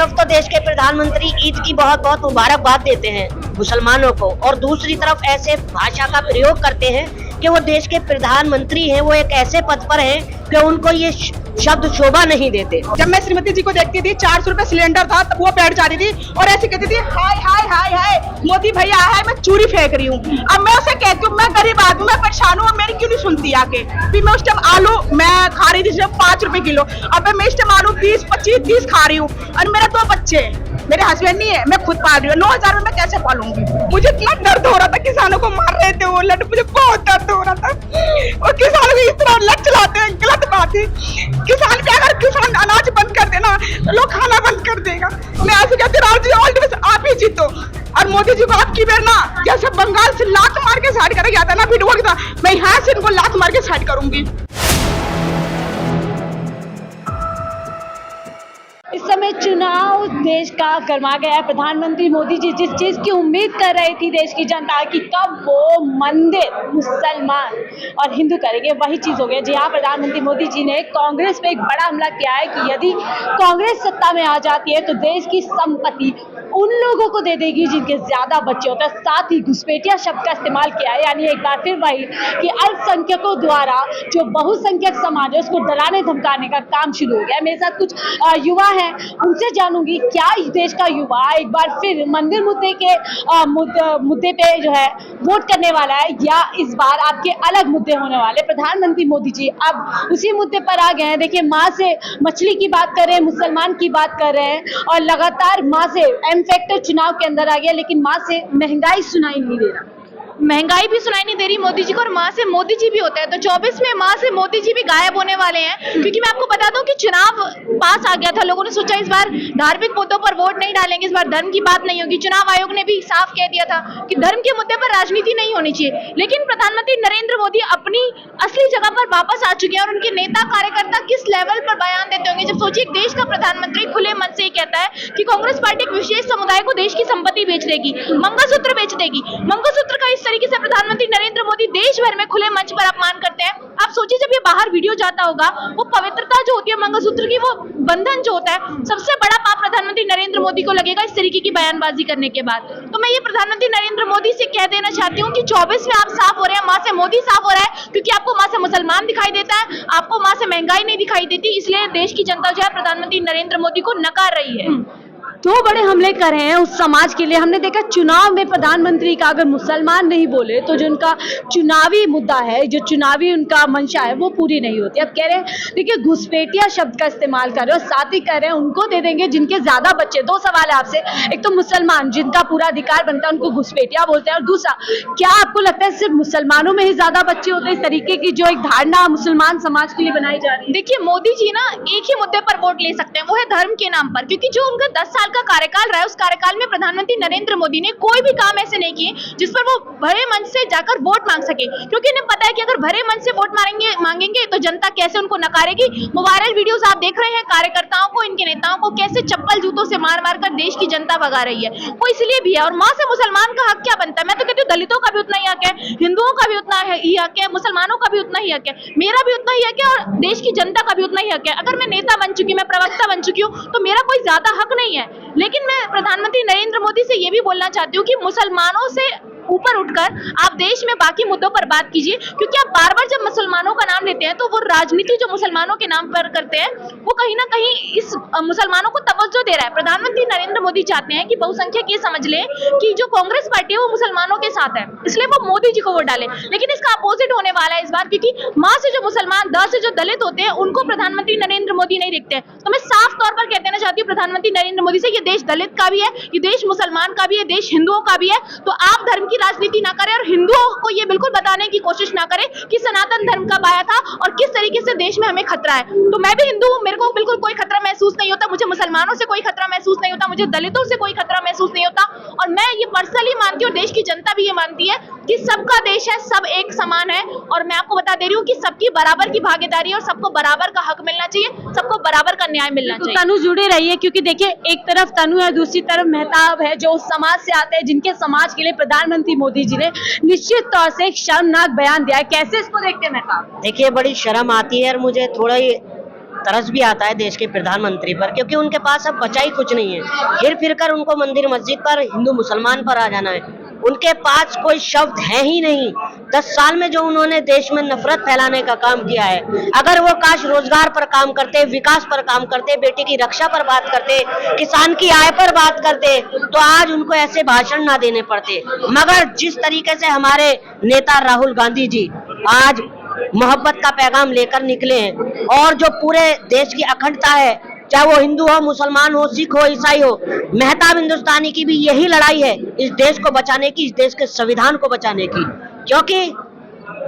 तरफ तो देश के प्रधानमंत्री ईद की बहुत बहुत मुबारकबाद देते हैं मुसलमानों को, और दूसरी तरफ ऐसे भाषा का प्रयोग करते हैं कि वो देश के प्रधानमंत्री हैं, वो एक ऐसे पद पर हैं कि उनको ये शब्द शोभा नहीं देते। जब मैं श्रीमती जी को देखती थी 400 रुपए सिलेंडर था, तब वो बैठ जाती थी और ऐसे कहती थी हाय हाय हाय हाय मोदी भैया है, मैं चूरी फेंक रही हूँ। अब मैं उसे कहती हूँ मैं गरीब आदमी, मैं परेशान हूँ, मेरी क्यों नहीं सुनती आके। फिर मैं उस टाइम आलू मैं खा रही थी सिर्फ 5 रुपए किलो, अब मैं इस टाइम आलू 20, 25, 30 खा रही हूँ। और मेरे 2 बच्चे, मेरे हस्बैंड नहीं है, मैं खुद पाल रही हूँ। 9,000 में मैं कैसे पालूंगी। मुझे इतना दर्द हो रहा था, किसानों को मार रहे थे वो लट, मुझे बहुत दर्द हो रहा था। और किसानों को इस तरह लट चलाते हैं, गलत बात है। किसान पे अगर किसान अनाज बंद कर देना तो लोग खाना बंद कर देगा। मैं ऐसे कहती Rahul ji all the best, आप ही जीतो। और मोदी जी को आपकी बेर ना जैसे बंगाल से लात मार के साइड करा गया था ना वीडियो का, मैं यहाँ से इनको लात मार के साइड करूंगी। इस समय चुनाव देश का गरमा गया है। प्रधानमंत्री मोदी जी जिस चीज़ की उम्मीद कर रही थी देश की जनता की, कब वो मंदिर मुसलमान और हिंदू करेंगे, वही चीज़ हो गई। जी हाँ, प्रधानमंत्री मोदी जी ने कांग्रेस पे एक बड़ा हमला किया है कि यदि कांग्रेस सत्ता में आ जाती है तो देश की संपत्ति उन लोगों को दे देगी जिनके ज्यादा बच्चे होते हैं। साथ ही घुसपैठिया शब्द का इस्तेमाल किया है, यानी एक बार फिर वही कि अल्पसंख्यकों द्वारा जो बहुसंख्यक समाज है उसको डराने धमकाने का काम शुरू हो गया है। मेरे साथ कुछ युवा हैं, उनसे जानूंगी क्या इस देश का युवा एक बार फिर मंदिर मुद्दे के मुद्दे पे जो है वोट करने वाला है, या इस बार आपके अलग मुद्दे होने वाले। प्रधानमंत्री मोदी जी अब उसी मुद्दे पर आ गए हैं। देखिए, माँ से मछली की बात कर रहे हैं, मुसलमान की बात कर रहे हैं, और लगातार माँ से फैक्टर चुनाव के अंदर आ गया, लेकिन माँ से महंगाई सुनाई नहीं दे रहा। महंगाई भी सुनाई नहीं दे रही मोदी जी को, और माँ से मोदी जी भी होता है। तो 24 में माँ से मोदी जी भी गायब होने वाले हैं, क्योंकि मैं आपको बता दूं कि चुनाव पास आ गया था। लोगों ने सोचा इस बार धार्मिक मुद्दों पर वोट नहीं डालेंगे, इस बार धर्म की बात नहीं होगी। चुनाव आयोग ने भी साफ कह दिया था कि धर्म के मुद्दे पर राजनीति नहीं होनी चाहिए। लेकिन प्रधानमंत्री नरेंद्र मोदी अपनी असली जगह पर वापस आ चुके हैं, और उनके नेता कार्यकर्ता किस लेवल पर बयान देते होंगे जब सोचिए देश का प्रधानमंत्री खुले मन से ही कहता है कि कांग्रेस पार्टी एक विशेष समुदाय को देश की संपत्ति बेच देगी, मंगलसूत्र बेच देगी। मंगलसूत्र का इस तरीके से प्रधानमंत्री नरेंद्र मोदी देश भर में खुले मंच पर अपमान करते हैं। आप सोचिए जब ये बाहर वीडियो जाता होगा, वो पवित्रता जो होती है मंगलसूत्र की, वो बंधन जो होता है, सबसे बड़ा पाप प्रधानमंत्री नरेंद्र मोदी को लगेगा इस तरीके की बयानबाजी करने के बाद। तो मैं ये प्रधानमंत्री नरेंद्र मोदी से कह देना चाहती हूँ कि 24 में आप साफ हो रहे हैं, माँ से मोदी साफ हो रहा है, क्योंकि आपको माँ से मुसलमान दिखाई देता है, आपको माँ से महंगाई नहीं दिखाई देती। इसलिए देश की जनता जो है प्रधानमंत्री नरेंद्र मोदी को नकार रही है। 2 बड़े हमले कर रहे हैं उस समाज के लिए। हमने देखा चुनाव में प्रधानमंत्री का अगर मुसलमान नहीं बोले तो जो उनका चुनावी मुद्दा है, जो चुनावी उनका मंशा है, वो पूरी नहीं होती। अब कह रहे हैं देखिए घुसपैठिया शब्द का इस्तेमाल कर रहे हो, साथ ही कह रहे हैं उनको दे देंगे जिनके ज्यादा बच्चे। 2 सवाल है आपसे, एक तो मुसलमान जिनका पूरा अधिकार बनता है उनको घुसपैठिया बोलते हैं, और दूसरा क्या आपको लगता है सिर्फ मुसलमानों में ही ज्यादा बच्चे होते हैं? इस तरीके की जो एक धारणा मुसलमान समाज के लिए बनाई जा रही है। देखिए, मोदी जी ना एक ही मुद्दे पर वोट ले सकते हैं, वो है धर्म के नाम पर, क्योंकि जो उनका 10 साल का कार्यकाल रहा है, उस कार्यकाल में प्रधानमंत्री नरेंद्र मोदी ने कोई भी काम ऐसे नहीं किए जिस पर वो भरे मन से जाकर वोट मांग सके, क्योंकि उन्हें पता है कि अगर भरे मन से वोट मांगेंगे तो जनता कैसे उनको नकारेगी। वो वायरल वीडियोस आप देख रहे हैं, कार्यकर्ताओं को, इनके नेताओं को कैसे चप्पल जूतों से मार मार कर देश की जनता भगा रही है, वो इसलिए भी है। और माँ से मुसलमान का हक क्या बनता है? मैं तो कहती हूँ दलितों का भी उतना ही हक है, हिंदुओं का भी उतना ही हक है, मुसलमानों का भी उतना ही हक है, मेरा भी उतना ही हक है, और देश की जनता का भी उतना ही हक है। अगर मैं नेता बन चुकी, मैं प्रवक्ता बन चुकी हूँ, तो मेरा कोई ज्यादा हक नहीं है। लेकिन मैं प्रधानमंत्री नरेंद्र मोदी से ये भी बोलना चाहती हूँ कि मुसलमानों से ऊपर उठकर आप देश में बाकी मुद्दों पर बात कीजिए, क्योंकि आप बार बार जब मुसलमानों का नाम लेते हैं तो वो राजनीति जो मुसलमानों के नाम पर करते हैं वो कहीं ना कहीं इस मुसलमानों को तवज्जो दे रहा है। प्रधानमंत्री नरेंद्र मोदी चाहते हैं कि बहुसंख्यक ये समझ ले कि जो कांग्रेस पार्टी है वो मुसलमानों के साथ है, इसलिए वो मोदी जी को वोट डाले। लेकिन इसका अपोजिट होने वाला है इस बार, क्योंकि माँ से जो मुसलमान, द से जो दलित होते हैं, उनको प्रधानमंत्री नरेंद्र मोदी नहीं देखते। तो मैं साफ तौर पर कह देना चाहती हूँ प्रधानमंत्री नरेंद्र मोदी से, ये देश दलित का भी है, ये देश मुसलमान का भी है, देश हिंदुओं का भी है। तो आप धर्म की राजनीति ना करें, और हिंदुओं को ये बिल्कुल बताने की कोशिश ना करें कि सनातन धर्म कब आया था और किस तरीके से देश में हमें खतरा है। तो मैं भी हिंदू हूँ, मेरे को बिल्कुल कोई खतरा महसूस नहीं होता, मुझे मुसलमानों से कोई खतरा महसूस नहीं होता, मुझे दलितों से कोई खतरा महसूस नहीं होता। और मैं ये पर्सनली मानती हूँ, देश की जनता भी ये मानती है कि सबका देश है, सब एक समान है। और मैं आपको बता दे रही हूँ कि सबकी बराबर की भागीदारी और सबको बराबर का हक मिलना चाहिए, सबको बराबर का न्याय मिलना चाहिए। तनु जुड़े रहिए, क्योंकि देखिए एक तरफ तनु है, दूसरी तरफ मेहताब है, जो उस समाज से आते हैं जिनके समाज के लिए प्रधानमंत्री मोदी जी ने निश्चित तौर से एक शर्मनाक बयान दिया है। कैसे इसको देखते हैं मेहताब? देखिए, बड़ी शर्म आती है, और मुझे थोड़ा ही तरस भी आता है देश के प्रधानमंत्री पर, क्योंकि उनके पास अब बचा ही कुछ नहीं है। फिर कर उनको मंदिर मस्जिद पर, हिंदू मुसलमान पर आ जाना है। उनके पास कोई शब्द है ही नहीं। 10 साल में जो उन्होंने देश में नफरत फैलाने का काम किया है, अगर वो काश रोजगार पर काम करते, विकास पर काम करते, बेटी की रक्षा पर बात करते, किसान की आय पर बात करते, तो आज उनको ऐसे भाषण ना देने पड़ते। मगर जिस तरीके से हमारे नेता राहुल गांधी जी आज मोहब्बत का पैगाम लेकर निकले हैं, और जो पूरे देश की अखंडता है, चाहे वो हिंदू हो, मुसलमान हो, सिख हो, ईसाई हो, मेहताब हिंदुस्तानी की भी यही लड़ाई है इस देश को बचाने की, इस देश के संविधान को बचाने की। क्योंकि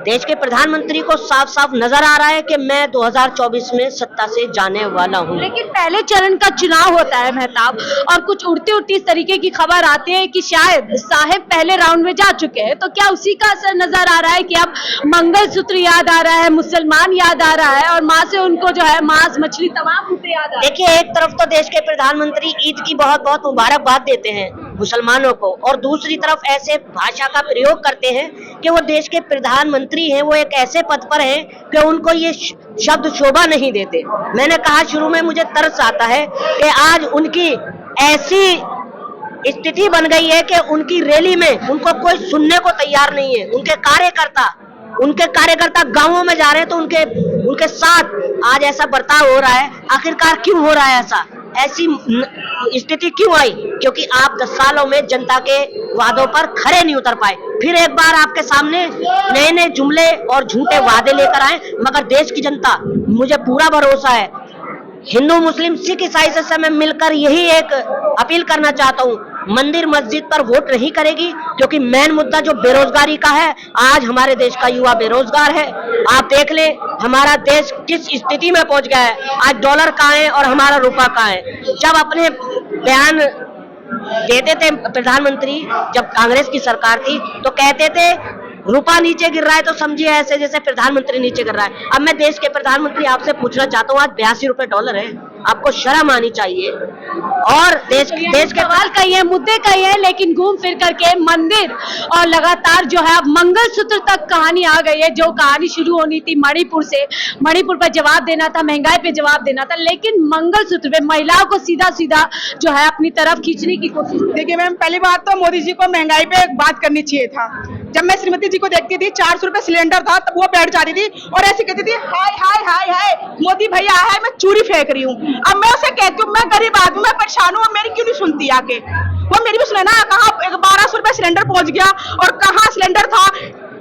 देश के प्रधानमंत्री को साफ साफ नजर आ रहा है कि मैं 2024 में सत्ता से जाने वाला हूं। लेकिन पहले चरण का चुनाव होता है मेहताब, और कुछ उड़ती उड़ती इस तरीके की खबर आती है कि शायद साहब पहले राउंड में जा चुके हैं, तो क्या उसी का असर नजर आ रहा है कि अब मंगलसूत्र याद आ रहा है, मुसलमान याद आ रहा है, और माँ से उनको जो है मांस मछली तमाम मुद्दे याद आ रहे हैं? देखिए, एक तरफ तो देश के प्रधानमंत्री ईद की बहुत बहुत मुबारकबाद देते हैं मुसलमानों को, और दूसरी तरफ ऐसे भाषा का प्रयोग करते हैं कि वो देश के प्रधानमंत्री हैं, वो एक ऐसे पद पर हैं कि उनको ये शब्द शोभा नहीं देते। मैंने कहा शुरू में, मुझे तरस आता है कि आज उनकी ऐसी स्थिति बन गई है कि उनकी रैली में उनको कोई सुनने को तैयार नहीं है। उनके कार्यकर्ता गांवों में जा रहे हैं तो उनके साथ आज ऐसा बर्ताव हो रहा है। आखिरकार क्यों हो रहा है ऐसा? ऐसी स्थिति क्यों आई? क्योंकि आप 10 सालों में जनता के वादों पर खरे नहीं उतर पाए। फिर एक बार आपके सामने नए नए जुमले और झूठे वादे लेकर आए। मगर देश की जनता, मुझे पूरा भरोसा है, हिंदू मुस्लिम सिख ईसाई से मैं मिलकर यही एक अपील करना चाहता हूँ, मंदिर मस्जिद पर वोट नहीं करेगी। क्योंकि मेन मुद्दा जो बेरोजगारी का है, आज हमारे देश का युवा बेरोजगार है। आप देख ले हमारा देश किस स्थिति में पहुंच गया है। आज डॉलर कहाँ है और हमारा रुपया कहाँ है। जब अपने बयान देते थे प्रधानमंत्री, जब कांग्रेस की सरकार थी, तो कहते थे रुपया नीचे गिर रहा है तो समझिए ऐसे जैसे प्रधानमंत्री नीचे गिर रहा है। अब मैं देश के प्रधानमंत्री आपसे पूछना चाहता हूँ, आज 82 रुपए डॉलर है, आपको शर्म आनी चाहिए। और देश के सवाल कही है, मुद्दे कही है, लेकिन घूम फिर करके मंदिर और लगातार जो है अब मंगलसूत्र तक कहानी आ गई है। जो कहानी शुरू होनी थी मणिपुर से, मणिपुर पर जवाब देना था, महंगाई पे जवाब देना था, लेकिन मंगलसूत्र पे महिलाओं को सीधा सीधा जो है अपनी तरफ खींचने की कोशिश। देखिए मैम, पहली बात तो मोदी जी को महंगाई पे बात करनी चाहिए था। जब मैं श्रीमती जी को देखती थी, 400 रुपए सिलेंडर था, तब वो बैठ जाती थी और ऐसे कहती थी, हाय हाय हाय हाय मोदी भैया है, मैं चूरी फेंक रही हूँ। अब मैं उसे कहती हूँ, मैं गरीब आदमी, मैं परेशान हूँ, मेरी क्यों नहीं सुनती आके? वो मेरी भी सुने ना, कहाँ 1200 रुपए सिलेंडर पहुंच गया, और कहाँ सिलेंडर था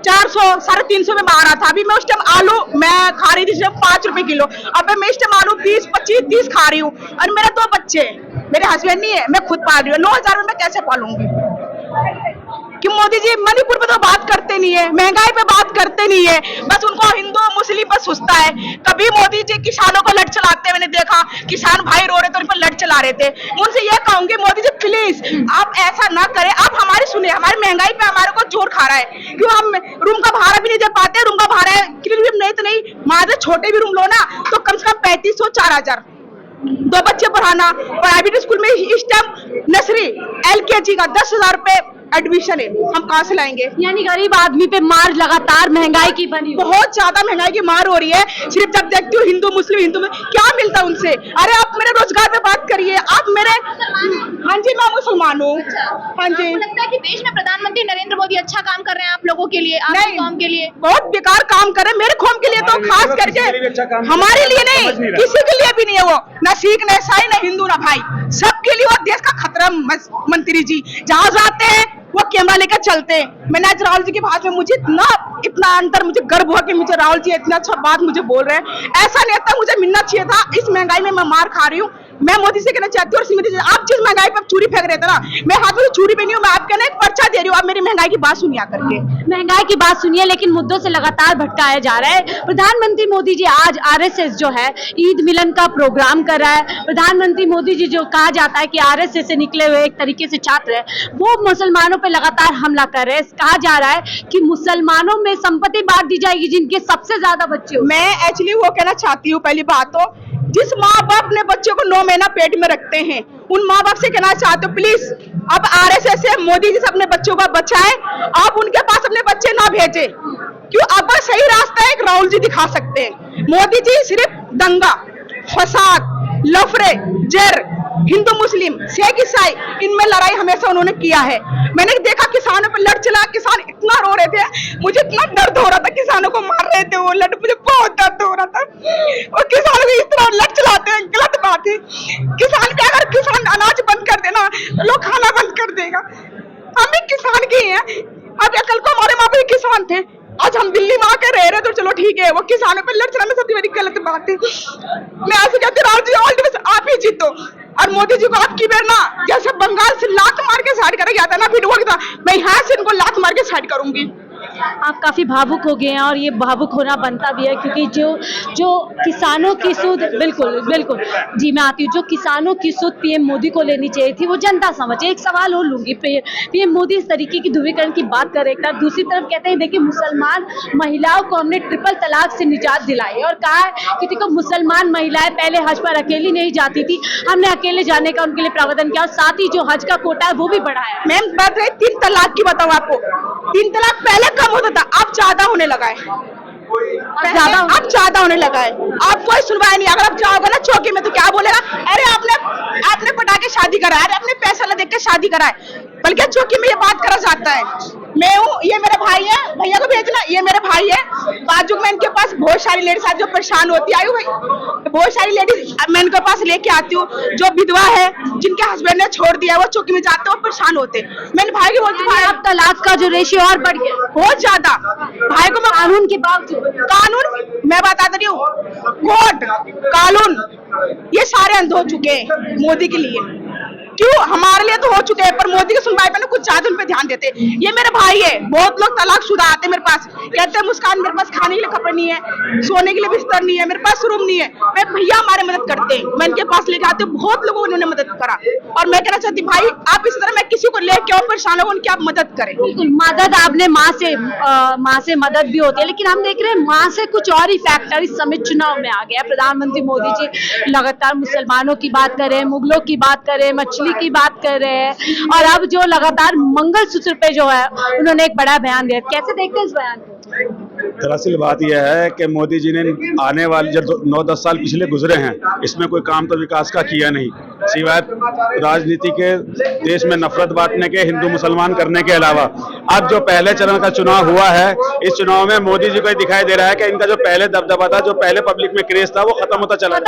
400 350 में आ रहा था। अभी मैं उस टाइम आलू मैं खा रही थी सिर्फ 5 रुपए किलो, अब मैं इस टाइम आलू 20, 25, 30 खा रही हूँ। और मेरे 2 बच्चे, मेरे हस्बैंड नहीं है, मैं खुद पाल रही हूँ। 9,000 में मैं कैसे पालूंगी? कि मोदी जी मणिपुर पे तो बात करते नहीं है, महंगाई पे बात करते नहीं है, बस उनको हिंदू मुस्लिम पर सुस्ता है। कभी मोदी जी किसानों को लट चलाते मैंने देखा, किसान भाई रो रहे थे, उन पर लट चला रहे थे। उनसे ये कहूंगी, मोदी जी प्लीज आप ऐसा ना करें, आप हमारी सुने, हमारी महंगाई पे हमारे को जोर खा रहा है। क्यों हम रूम का भाड़ा भी नहीं दे पाते? रूम का भाड़ा नहीं तो नहीं, मारे छोटे भी रूम लो ना तो कम से कम 3500 4000। 2 बच्चे पढ़ाना, प्राइवेट स्कूल में इस टाइम नर्सरी LKG का 10,000 रुपए एडमिशन है, हम कहाँ से लाएंगे? यानी गरीब आदमी पे मार लगातार महंगाई की बनी, बहुत ज्यादा महंगाई की मार हो रही है। सिर्फ जब देखती हूँ हिंदू मुस्लिम में क्या मिलता है उनसे? अरे आप मेरे रोजगार पे बात करिए, आप मेरे। हाँ जी, मैं मुसलमान हूँ। हाँ जी, लगता है कि देश में प्रधानमंत्री नरेंद्र मोदी अच्छा काम कर रहे हैं आप लोगों के लिए, आपके कौम के लिए? बहुत बेकार काम कर रहे हैं, मेरे कौम के लिए तो खास करके, हमारे लिए नहीं, किसी के लिए भी नहीं है वो, ना सिख ना ईसाई ना हिंदू ना भाई, सबके लिए वो देश का खतरा। मंत्री जी जहाँ जाते हैं वो कैमरा लेकर चलते हैं। मैंने आज राहुल जी की बात में मुझे इतना अंतर, मुझे गर्व हुआ कि मुझे राहुल जी इतना अच्छा बात मुझे बोल रहे हैं। ऐसा नेता मुझे मिलना चाहिए था। इस महंगाई में मैं मार खा रही हूँ। मैं मोदी से कहना चाहती हूँ, और श्रीमती जी, आप जिस महंगाई पर चूरी फेंक रहे थे ना, मैं हाथ में चूरी भी नहीं हूँ, मैं आपके ना एक पर्चा दे रही हूँ, आप मेरी महंगाई की बात सुनिए करके। महंगाई की बात सुनिए, लेकिन मुद्दों से लगातार भटकाया जा रहा है। प्रधानमंत्री मोदी जी आज RSS जो है ईद मिलन का प्रोग्राम कर रहा है। प्रधानमंत्री मोदी जी जो कहा जाता है कि RSS से निकले हुए एक तरीके से छात्र है, वो मुसलमानों पर लगातार हमला कर रहे हैं। कहा जा रहा है कि मुसलमानों में संपत्ति बांट दी जाएगी जिनके सबसे ज्यादा बच्चे। मैं एक्चुअली वो कहना चाहती हूँ, पहली बात तो जिस माँ बाप अपने बच्चों को 9 महीना पेट में रखते हैं, उन माँ बाप से कहना चाहते हो, प्लीज अब RSS से मोदी जी से अपने बच्चों को बचाएं। आप उनके पास अपने बच्चे ना भेजें। क्यों? अब सही रास्ता एक राहुल जी दिखा सकते हैं। मोदी जी सिर्फ दंगा फसाद, लफड़े, जर, हिंदू मुस्लिम, सिख ईसाई, इनमें लड़ाई हमेशा उन्होंने किया है। मैंने देखा किसानों पर लड़ चला, किसान इतना रो रहे थे, मुझे इतना दर्द हो रहा था, किसानों को मार रहे थे वो लड़, मुझे बहुत दर्द हो रहा था। और किसानों को इस तरह लड़ चलाते हैं, गलत बात है। किसान के अगर किसान अनाज बंद कर देना तो लोग खाना बंद कर देगा। हम भी किसान के ही हैं। अब कल को हमारे माँ बाप किसान थे, आज हम दिल्ली में आके रह रहे तो चलो ठीक है, वो किसानों पर लड़ चलाना सबसे बड़ी गलत बात है। मैं ऐसे कहती हूँ, Rahul ji all the best, आप ही जीतो। और मोदी जी को आपकी बेर ना, जैसे बंगाल से लात मार के साइड करा गया था ना वीडियो का, मैं यहाँ से इनको लात मार के साइड करूंगी। आप काफ़ी भावुक हो गए हैं और ये भावुक होना बनता भी है, क्योंकि जो किसानों की सुध, बिल्कुल बिल्कुल जी मैं आती हूँ, जो किसानों की सुध पीएम मोदी को लेनी चाहिए थी वो जनता समझे। एक सवाल और लूंगी, पीएम मोदी इस तरीके की ध्रुवीकरण की बात कर रहे हैं, दूसरी तरफ कहते हैं देखिए मुसलमान महिलाओं को हमने ट्रिपल तलाक से निजात दिलाई और कहा है कि देखो मुसलमान महिलाएं पहले हज पर अकेली नहीं जाती थी, हमने अकेले जाने का उनके लिए प्रावधान किया और साथ ही जो हज का कोटा है वो भी बढ़ाया। मैम बात रही 3 तलाक की, बताऊँ आपको, 3 तलाक पहले कम होता था, अब ज्यादा होने लगा है। अब ज्यादा होने लगा है। आप कोई सुनवाई नहीं, अगर आप जाओगे ना चौकी में तो क्या बोलेगा, अरे आपने पटा के शादी करा है, अरे आपने पैसा ला देख के शादी करा है। बल्कि चौकी में ये बात करा जाता है। मैं हूँ, ये मेरे भाई है, भैया को भेजना, ये मेरे भाई है। बाजू में इनके पास बहुत सारी लेडीज आती जो परेशान होती है, आयु भाई बहुत सारी लेडीज मैं इनके पास लेके आती हूँ, जो विधवा है, जिनके हस्बैंड ने छोड़ दिया, वो चौकी में जाते हैं, वो परेशान होते। मैंने भाई को बोलती भाई अब तलाक का जो रेशियो और बढ़ गया बहुत ज्यादा। भाई को मैं कानून के बावजूद, कानून मैं बता रही हूँ, कोर्ट कानून ये सारे अंध हो चुके हैं मोदी के लिए। क्यों? हमारे लिए तो हो चुके हैं, पर मोदी की सुनवाई पर कुछ ज्यादा उन पे ध्यान देते। ये मेरे भाई है, बहुत लोग तलाकशुदा आते मेरे पास, कहते हैं मुस्कान मेरे पास खाने के लिए कपड़े नहीं है, सोने के लिए बिस्तर नहीं है, मेरे पास रूम नहीं है। मैं भैया हमारे मदद करते हैं, मैं इनके पास लेके आती हूँ, बहुत लोगों ने उन्होंने मदद करा। और मैं कहना चाहती भाई आप इसी तरह, मैं किसी को लेके आओ परेशान हो उनकी आप मदद करें। बिल्कुल मदद आपने माँ से मदद भी होती है, लेकिन हम देख रहे हैं माँ से कुछ और ही फैक्टर इस समय चुनाव में आ गया। प्रधानमंत्री मोदी जी लगातार मुसलमानों की बात कर रहे हैं, मुगलों की बात कर रहे हैं, मछली की बात कर रहे हैं, और अब जो लगातार मंगलसूत्र पे जो है उन्होंने एक बड़ा बयान दिया। कैसे देखते हैं इस बयान को? दरअसल बात यह है कि मोदी जी ने आने वाले जब 9-10 साल पिछले गुजरे हैं, इसमें कोई काम तो विकास का किया नहीं, सिवाय राजनीति के देश में नफरत बांटने के, हिंदू मुसलमान करने के अलावा। अब जो पहले चरण का चुनाव हुआ है, इस चुनाव में मोदी जी को दिखाई दे रहा है कि इनका जो पहले दबदबा था, जो पहले पब्लिक में क्रेज था, वो खत्म होता चला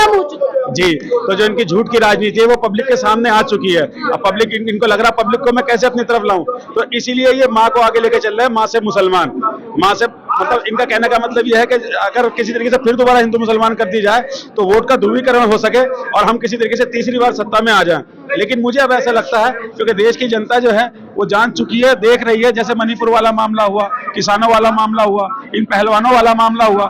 जी। तो जो इनकी झूठ की राजनीति है वो पब्लिक के सामने आ चुकी है। अब पब्लिक इनको लग रहा है पब्लिक को मैं कैसे अपनी तरफ लाऊं, तो इसीलिए ये माँ को आगे लेके चल रहे हैं, माँ से मुसलमान, माँ से मतलब इनका कहने का मतलब यह है कि अगर किसी तरीके से फिर दोबारा हिंदू मुसलमान कर दी जाए तो वोट का ध्रुवीकरण हो सके और हम किसी तरीके से तीसरी बार सत्ता में आ जाएं। लेकिन मुझे अब ऐसा लगता है क्योंकि देश की जनता जो है वो जान चुकी है, देख रही है, जैसे मणिपुर वाला मामला हुआ, किसानों वाला मामला हुआ, इन पहलवानों वाला मामला हुआ,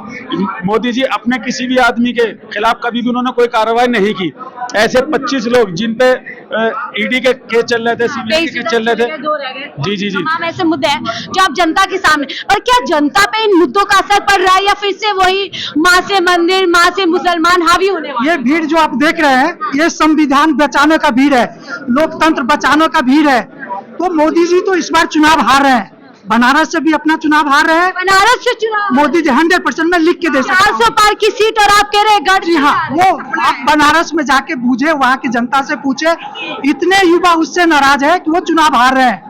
मोदी जी अपने किसी भी आदमी के खिलाफ कभी भी उन्होंने कोई कार्रवाई नहीं की। ऐसे 25 लोग जिन पे ईडी के केस चल रहे थे, सीबीआई के केस चल रहे थे, जी तमाम ऐसे मुद्दे हैं जो आप जनता के सामने, और क्या जनता पे इन मुद्दों का असर पड़ रहा है या फिर से वही माँ से मंदिर, माँ से मुसलमान हावी होने वाले? ये भीड़ जो आप देख रहे हैं, ये संविधान बचाने का भीड़ है, लोकतंत्र बचाने का भीड़ है। तो मोदी जी तो इस बार चुनाव हार रहे हैं, बनारस से भी अपना चुनाव हार रहे हैं। बनारस से चुनाव मोदी जी 100% में लिख के दे सकते हैं 400 पार की सीट, और आप कह रहे हैं गढ़। जी हाँ, वो आप बनारस में जाके पूछे, वहाँ की जनता से पूछे, इतने युवा उससे नाराज है कि वो चुनाव हार रहे हैं।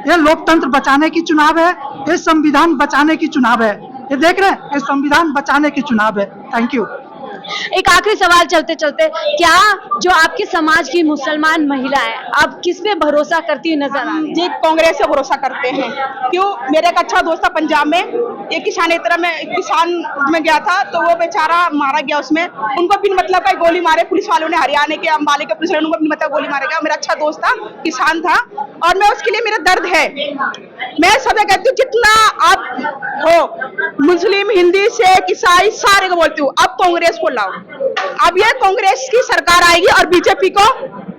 ये लोकतंत्र बचाने की चुनाव है, ये संविधान बचाने की चुनाव है। ये देख रहे हैं, ये संविधान बचाने की चुनाव है। Thank you. एक आखिरी सवाल चलते चलते, क्या जो आपके समाज की मुसलमान महिलाएं अब किस पे भरोसा करती हुई नजर आ रही? जी कांग्रेस से भरोसा करते हैं। क्यों? मेरा एक अच्छा दोस्त था पंजाब में, एक किसान तरह में किसान में गया था, तो वो बेचारा मारा गया उसमें, उनको बिन मतलब का गोली मारे पुलिस वालों ने, हरियाणा के अंबाले के पुलिस वालों ने उनको बिन मतलब गोली मारा गया। मेरा अच्छा दोस्त था, किसान था, और मैं उसके लिए मेरा दर्द है। मैं सदा कहती हूँ जितना आप हो मुस्लिम, हिंदी, सिख, ईसाई सारे को बोलती हूँ, अब कांग्रेस को लाओ। अब ये कांग्रेस की सरकार आएगी और बीजेपी को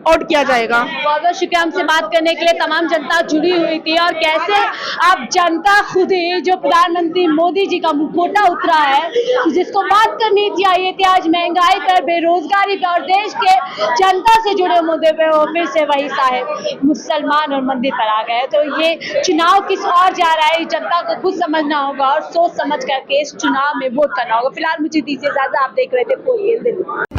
आउट किया जाएगा। बहुत बहुत शुक्रिया हमसे बात करने के लिए। तमाम जनता जुड़ी हुई थी, और कैसे अब जनता खुद ही जो प्रधानमंत्री मोदी जी का मुखौटा उतरा है, जिसको बात करनी चाहिए थी आज महंगाई पर, बेरोजगारी पर, और देश के जनता से जुड़े मुद्दे पे, वो फिर से वही साहेब मुसलमान और मंदिर पर आ गए। तो ये चुनाव किस और जा रहा है, जनता को खुद समझना होगा और सोच समझ करके इस चुनाव में वोट करना होगा। फिलहाल मुझे दीजिए इजाजत, आप देख रहे थे 4 दिल्ली।